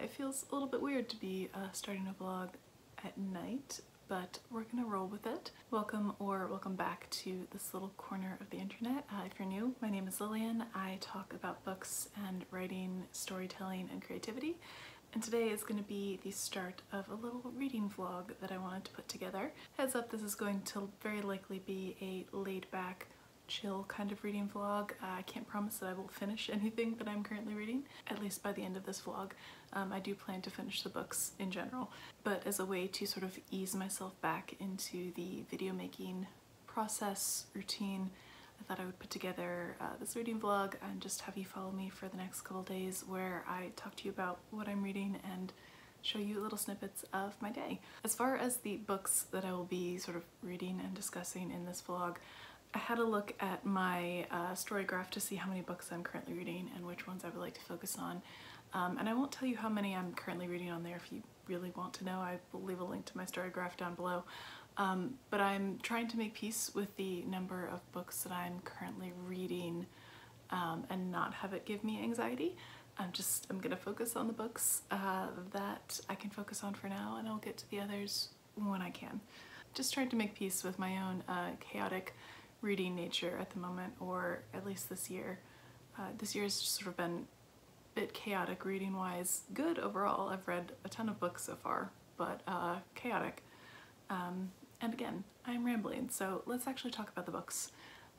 it feels a little bit weird to be starting a vlog at night, but we're gonna roll with it. Welcome or welcome back to this little corner of the internet. If you're new, my name is Lillian. I talk about books and writing, storytelling, and creativity. And today is going to be the start of a little reading vlog that I wanted to put together. Heads up, this is going to very likely be a laid back, chill kind of reading vlog. I can't promise that I will finish anything that I'm currently reading, at least by the end of this vlog. I do plan to finish the books in general, but as a way to sort of ease myself back into the video making process, routine, I thought I would put together this reading vlog and just have you follow me for the next couple days where I talk to you about what I'm reading and show you little snippets of my day. As far as the books that I will be sort of reading and discussing in this vlog, I had a look at my story graph to see how many books I'm currently reading and which ones I would like to focus on. And I won't tell you how many I'm currently reading on there if you really want to know. I will leave a link to my story graph down below. But I'm trying to make peace with the number of books that I'm currently reading and not have it give me anxiety. I'm gonna focus on the books that I can focus on for now, and I'll get to the others when I can. Just trying to make peace with my own chaotic reading nature at the moment, or at least this year. This year has just sort of been a bit chaotic reading wise. Good overall, I've read a ton of books so far, but chaotic. And again, I'm rambling, so let's actually talk about the books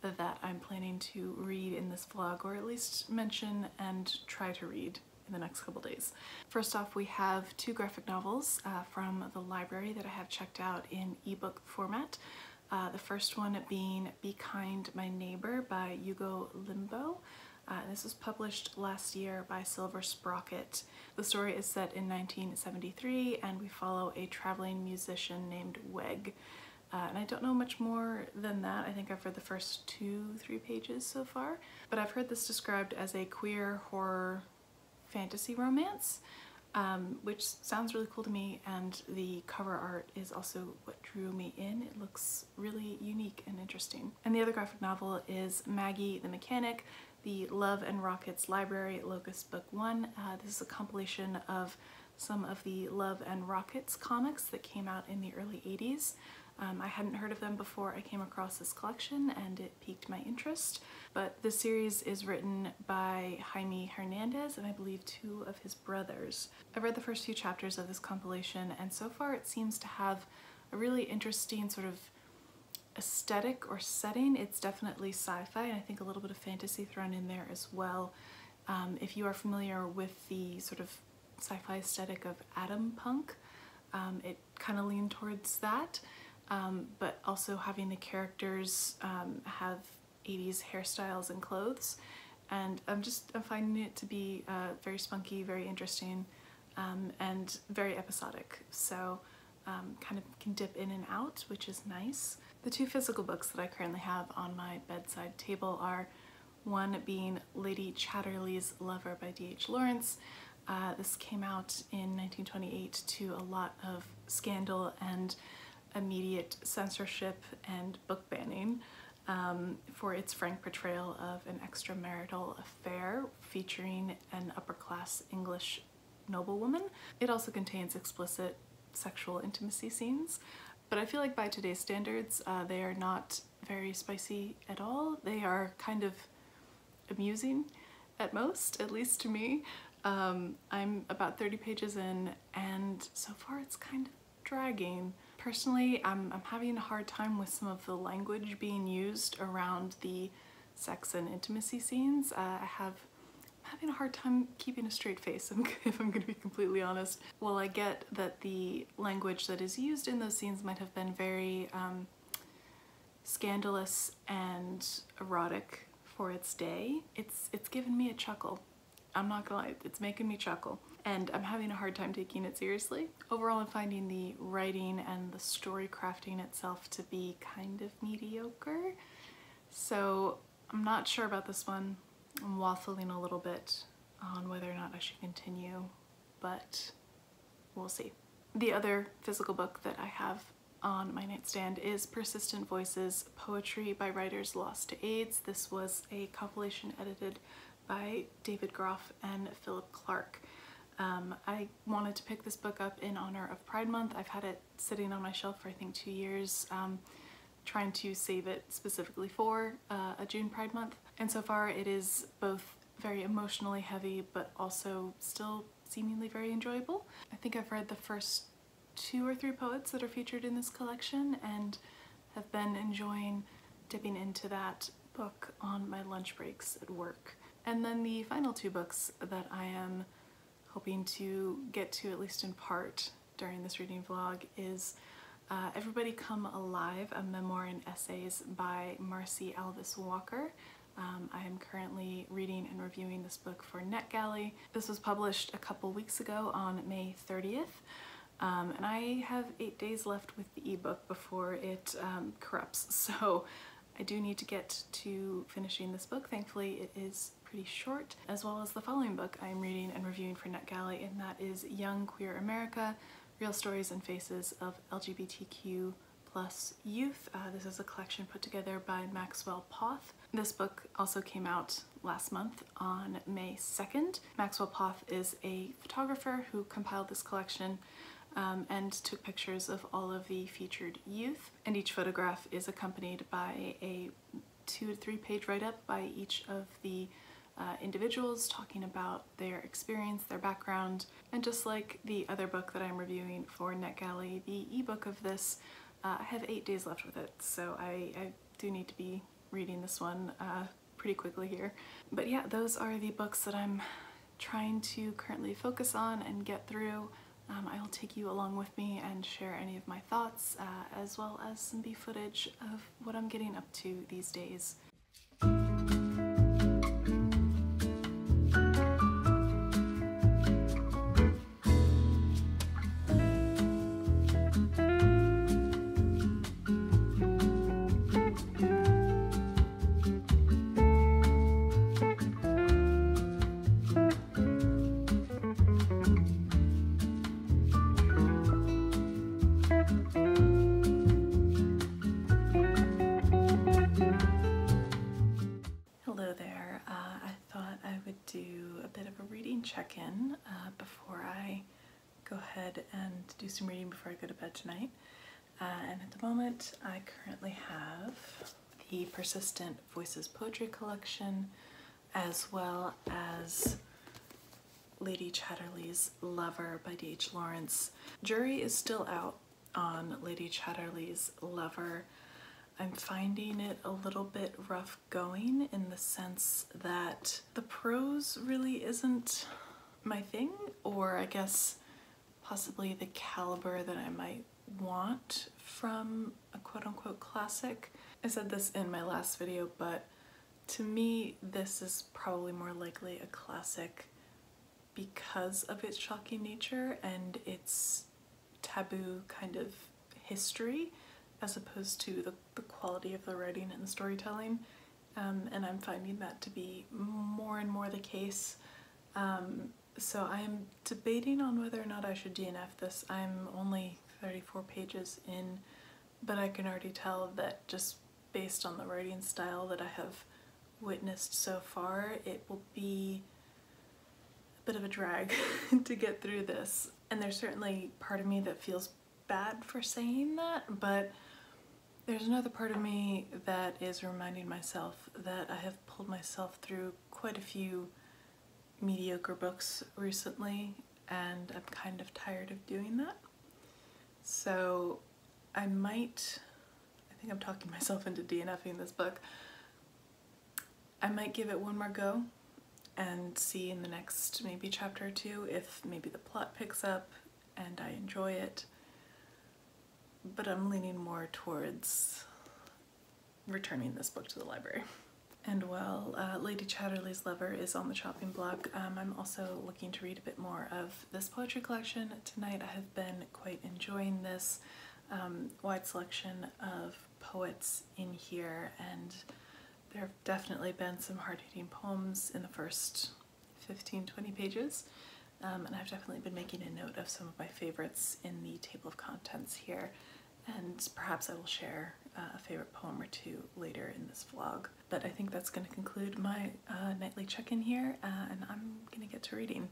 that I'm planning to read in this vlog, or at least mention and try to read in the next couple days. First off, we have two graphic novels from the library that I have checked out in ebook format. The first one being Be Kind, My Neighbor by Hugo Limbo. This was published last year by Silver Sprocket. The story is set in 1973 and we follow a traveling musician named Weg. And I don't know much more than that. I think I've read the first 2-3 pages so far, but I've heard this described as a queer horror fantasy romance, which sounds really cool to me, and the cover art is also what drew me in. It looks really unique and interesting. And the other graphic novel is Maggie the Mechanic, the Love and Rockets Library Locust Book 1. This is a compilation of some of the Love and Rockets comics that came out in the early 80s. I hadn't heard of them before I came across this collection and it piqued my interest. But this series is written by Jaime Hernandez and I believe 2 of his brothers. I've read the first few chapters of this compilation and so far it seems to have a really interesting sort of aesthetic or setting. It's definitely sci-fi and I think a little bit of fantasy thrown in there as well. If you are familiar with the sort of sci-fi aesthetic of Atom Punk, it kind of leaned towards that, but also having the characters have 80s hairstyles and clothes, and I'm finding it to be very spunky, very interesting, and very episodic, so kind of can dip in and out, which is nice. The 2 physical books that I currently have on my bedside table are one being Lady Chatterley's Lover by D.H. Lawrence. This came out in 1928 to a lot of scandal and immediate censorship and book banning for its frank portrayal of an extramarital affair featuring an upper-class English noblewoman. It also contains explicit sexual intimacy scenes, but I feel like by today's standards they are not very spicy at all. They are kind of amusing at most, at least to me. I'm about 30 pages in and so far it's kind of dragging. Personally, I'm having a hard time with some of the language being used around the sex and intimacy scenes. I'm having a hard time keeping a straight face, if I'm going to be completely honest. While I get that the language that is used in those scenes might have been very scandalous and erotic for its day, it's given me a chuckle. I'm not gonna lie, it's making me chuckle. And I'm having a hard time taking it seriously. Overall, I'm finding the writing and the story crafting itself to be kind of mediocre. So I'm not sure about this one. I'm waffling a little bit on whether or not I should continue, but we'll see. The other physical book that I have on my nightstand is Persistent Voices, Poetry by Writers Lost to AIDS. This was a compilation edited by David Groff and Philip Clark. I wanted to pick this book up in honor of Pride Month. I've had it sitting on my shelf for I think 2 years, trying to save it specifically for a June Pride Month. And so far it is both very emotionally heavy but also still seemingly very enjoyable. I think I've read the first 2 or 3 poets that are featured in this collection and have been enjoying dipping into that book on my lunch breaks at work. And then the final 2 books that I am hoping to get to, at least in part, during this reading vlog is Everybody Come Alive, a memoir and essays by Marcy Alvis Walker. I am currently reading and reviewing this book for NetGalley. This was published a couple weeks ago on May 30th, and I have 8 days left with the ebook before it corrupts, so I do need to get to finishing this book. Thankfully it is pretty short, as well as the following book I am reading and reviewing for NetGalley, and that is Young Queer America, Real Stories and Faces of LGBTQ+ Youth. This is a collection put together by Maxwell Poth. This book also came out last month on May 2nd. Maxwell Poth is a photographer who compiled this collection and took pictures of all of the featured youth, and each photograph is accompanied by a 2 to 3 page write-up by each of the individuals talking about their experience, their background, and just like the other book that I'm reviewing for NetGalley, the ebook of this, I have 8 days left with it, so I do need to be reading this one pretty quickly here. But yeah, those are the books that I'm trying to currently focus on and get through. I will take you along with me and share any of my thoughts, as well as some B footage of what I'm getting up to these days. Check-in before I go ahead and do some reading before I go to bed tonight. And at the moment I currently have the Persistent Voices Poetry Collection, as well as Lady Chatterley's Lover by D.H. Lawrence. Jury is still out on Lady Chatterley's Lover. I'm finding it a little bit rough going in the sense that the prose really isn't my thing, or I guess possibly the caliber that I might want from a quote-unquote classic. I said this in my last video, but to me this is probably more likely a classic because of its shocking nature and its taboo kind of history, as opposed to the quality of the writing and the storytelling, and I'm finding that to be more and more the case. So I am debating on whether or not I should DNF this. I'm only 34 pages in, but I can already tell that just based on the writing style that I have witnessed so far, it will be a bit of a drag to get through this. And there's certainly part of me that feels bad for saying that, but there's another part of me that is reminding myself that I have pulled myself through quite a few mediocre books recently, and I'm kind of tired of doing that. So I think I'm talking myself into DNFing this book. I might give it one more go and see in the next maybe chapter or 2 if maybe the plot picks up and I enjoy it. But I'm leaning more towards returning this book to the library. And while Lady Chatterley's Lover is on the chopping block, I'm also looking to read a bit more of this poetry collection tonight. I have been quite enjoying this wide selection of poets in here, and there have definitely been some hard-hitting poems in the first 15-20 pages. And I've definitely been making a note of some of my favorites in the table of contents here, and perhaps I will share a favorite poem or 2 later in this vlog. But I think that's going to conclude my nightly check-in here, and I'm going to get to reading.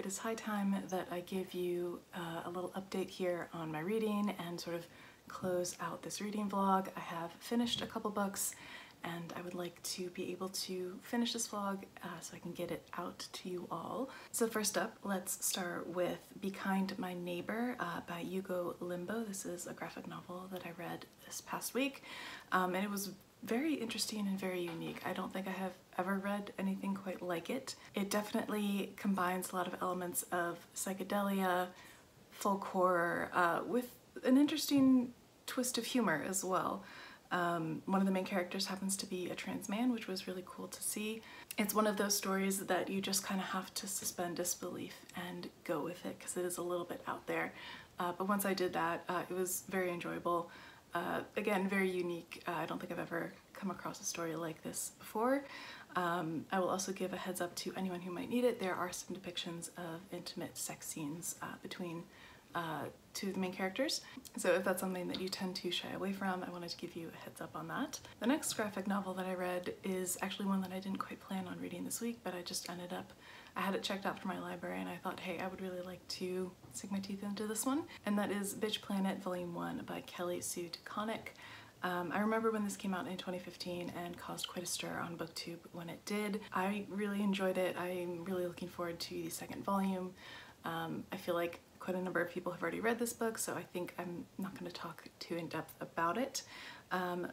is high time that I give you a little update here on my reading and sort of close out this reading vlog. I have finished a couple books and I would like to be able to finish this vlog so I can get it out to you all. So first up, let's start with Be Kind My Neighbor by Hugo Limbo. This is a graphic novel that I read this past week, and it was very interesting and very unique. I don't think I have ever read anything quite like it. It definitely combines a lot of elements of psychedelia, folk horror, with an interesting twist of humor as well. One of the main characters happens to be a trans man, which was really cool to see. It's one of those stories that you just kind of have to suspend disbelief and go with it because it is a little bit out there. But once I did that, it was very enjoyable. Again, very unique. I don't think I've ever come across a story like this before. I will also give a heads up to anyone who might need it. There are some depictions of intimate sex scenes between two of the main characters. So if that's something that you tend to shy away from, I wanted to give you a heads up on that. The next graphic novel that I read is actually one that I didn't quite plan on reading this week, but I just ended up, I had it checked out for my library and I thought, hey, I would really like to sink my teeth into this one. And that is Bitch Planet Volume 1 by Kelly Sue DeConnick. I remember when this came out in 2015 and caused quite a stir on BookTube when it did. I really enjoyed it. I'm really looking forward to the second volume. I feel like quite a number of people have already read this book, so I think I'm not going to talk too in depth about it.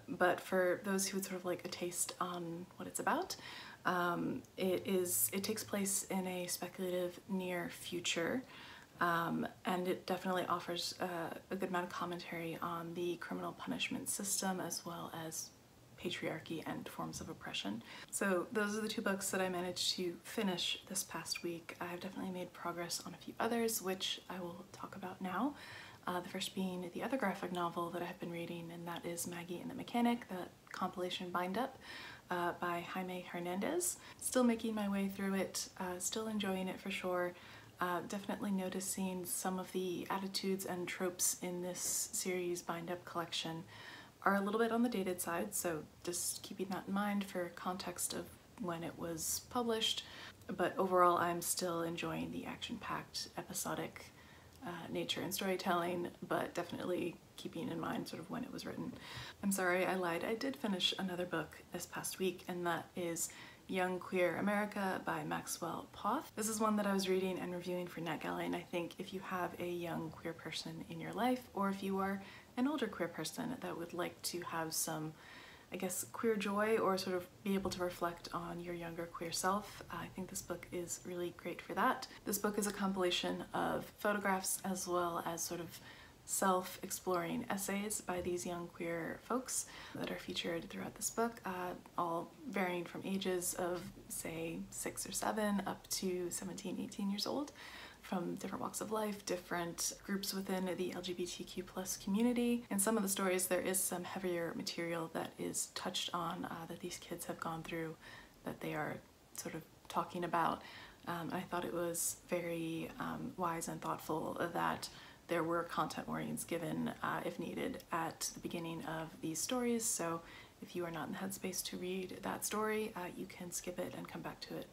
But for those who would sort of like a taste on what it's about, it takes place in a speculative near future, and it definitely offers a good amount of commentary on the criminal punishment system as well as patriarchy and forms of oppression. So those are the two books that I managed to finish this past week. I've definitely made progress on a few others, which I will talk about now. The first being the other graphic novel that I have been reading, and that is Maggie and the Mechanic, the compilation bind up by Jaime Hernandez. Still making my way through it, still enjoying it for sure. Definitely noticing some of the attitudes and tropes in this series bind up collection are a little bit on the dated side, so just keeping that in mind for context of when it was published. But overall, I'm still enjoying the action-packed episodic nature and storytelling, but definitely keeping in mind sort of when it was written. I'm sorry, I lied. I did finish another book this past week, and that is Young Queer America by Maxwell Poth. This is one that I was reading and reviewing for NetGalley, and I think if you have a young queer person in your life, or if you are an older queer person that would like to have some, I guess, queer joy or sort of be able to reflect on your younger queer self, I think this book is really great for that. This book is a compilation of photographs as well as sort of self-exploring essays by these young queer folks that are featured throughout this book, all varying from ages of, say, 6 or 7 up to 17, 18 years old, from different walks of life, different groups within the LGBTQ+ community. In some of the stories, there is some heavier material that is touched on that these kids have gone through, that they are sort of talking about. I thought it was very wise and thoughtful that there were content warnings given, if needed, at the beginning of these stories. So if you are not in the headspace to read that story, you can skip it and come back to it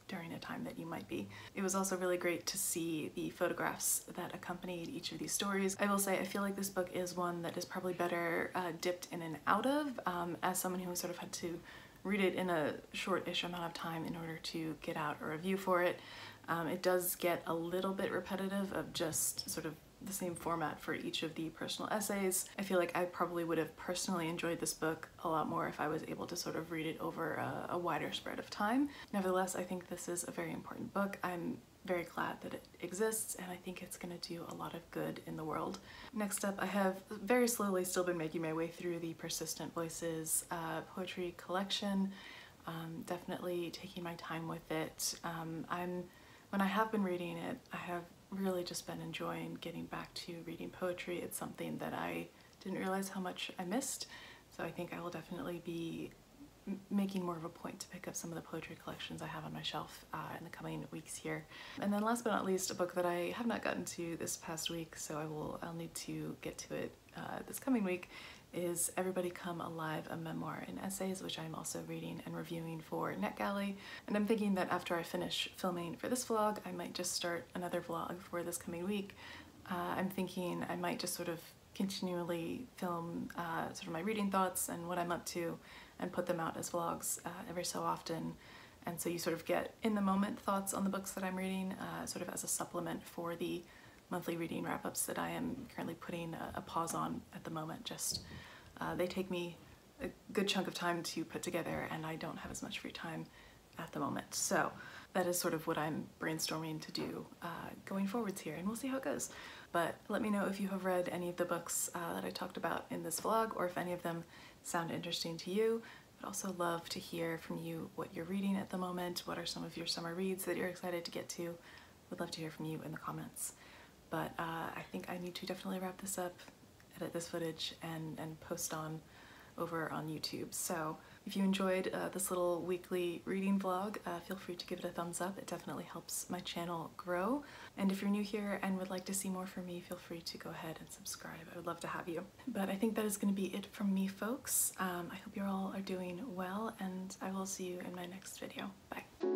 during a time that you might be. It was also really great to see the photographs that accompanied each of these stories. I will say I feel like this book is one that is probably better dipped in and out of, as someone who sort of had to read it in a short-ish amount of time in order to get out a review for it. It does get a little bit repetitive of just sort of the same format for each of the personal essays. I feel like I probably would have personally enjoyed this book a lot more if I was able to sort of read it over a wider spread of time. Nevertheless, I think this is a very important book. I'm very glad that it exists, and I think it's going to do a lot of good in the world. Next up, I have very slowly still been making my way through the Persistent Voices poetry collection. Definitely taking my time with it. When I have been reading it, I have really just been enjoying getting back to reading poetry. It's something that I didn't realize how much I missed, so I think I will definitely be making more of a point to pick up some of the poetry collections I have on my shelf in the coming weeks here. And then last but not least, a book that I have not gotten to this past week, so I'll need to get to it this coming week, is Everybody Come Alive, a memoir in essays, which I'm also reading and reviewing for NetGalley. And I'm thinking that after I finish filming for this vlog, I might just start another vlog for this coming week. I'm thinking I might just sort of continually film sort of my reading thoughts and what I'm up to and put them out as vlogs every so often. And so you sort of get in the moment thoughts on the books that I'm reading sort of as a supplement for the monthly reading wrap-ups that I am currently putting a pause on at the moment. Just they take me a good chunk of time to put together and I don't have as much free time at the moment. So that is sort of what I'm brainstorming to do going forwards here, and we'll see how it goes. But let me know if you have read any of the books that I talked about in this vlog, or if any of them sound interesting to you. I'd also love to hear from you what you're reading at the moment. What are some of your summer reads that you're excited to get to? Would love to hear from you in the comments. But I think I need to definitely wrap this up, edit this footage, and post on over on YouTube. So if you enjoyed this little weekly reading vlog, feel free to give it a thumbs up. It definitely helps my channel grow. And if you're new here and would like to see more from me, feel free to go ahead and subscribe. I would love to have you. But I think that is going to be it from me, folks. I hope you all are doing well, and I will see you in my next video. Bye.